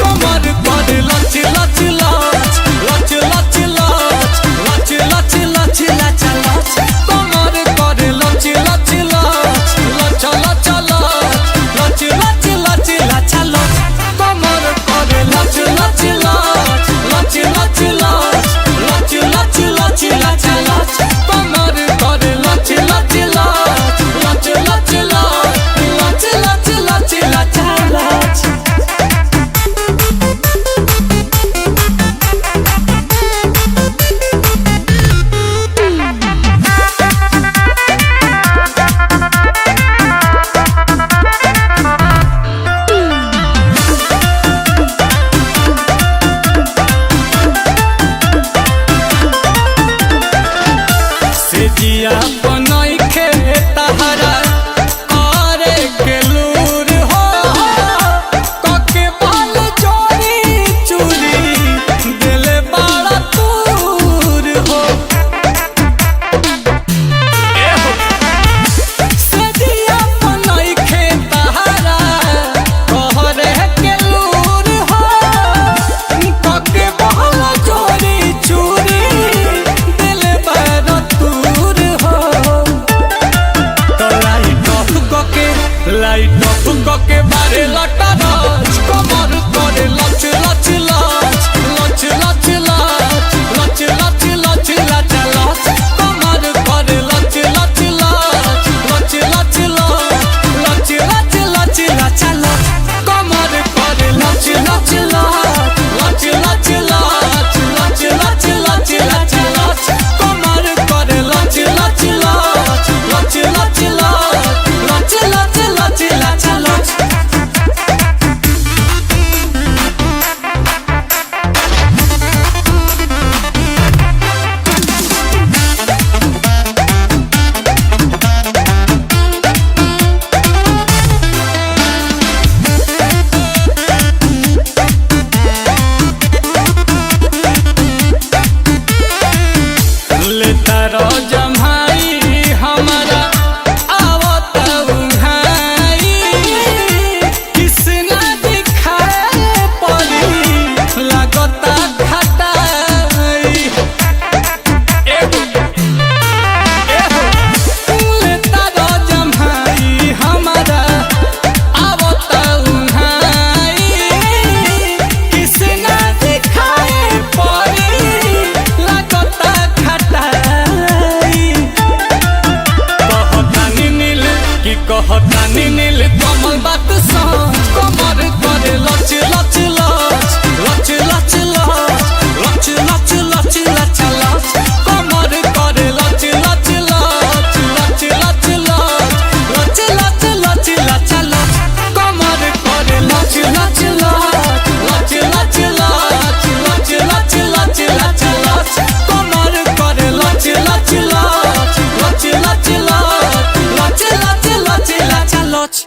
कमर कर लच लच लच लच लच लच लच लच लच लच लच कमर कर लच लच लच लच लच लच लच लच लच लच कमर कर लच लच लच लच लच लच लच लच लच लच कमर कर लच लच लच लच लच लच लच लच लच जिया बनई के तहरा करे के लूर हो कके बाल चोरी चूरी दिले बड़ा दूर हो से जिया बनई के तहरा करे के लूर हो कके बाल चोरी चूरी दिले बड़ा लाइट ऑफ के बारे लटा नाच कमर करे लच लच लच लच लच लच लच लच लच लच लच कमर करे लच लच लच लच लच लच लच लच लच लच कमर करे लच लच लच लच लच लच लच लच लच कमर करे लच लच लच लच लच लच लच लच लेता रो जम्हाई हमारा आवत उन्हाई किसना दिखाए परी लागता घटाई लेता रो जम्हाई हमारा आवत उन्हाई किसना दिखाए परी लागता कहतानी नील कमल बात सांझ कमर करे लच लच लच लच लच लच लच लच लच लच कमर करे लच लच लच लच लच लच लच लच लच कमर करे लच लच लच लच लच लच लच लच लच कमर करे लच लच लच लच लच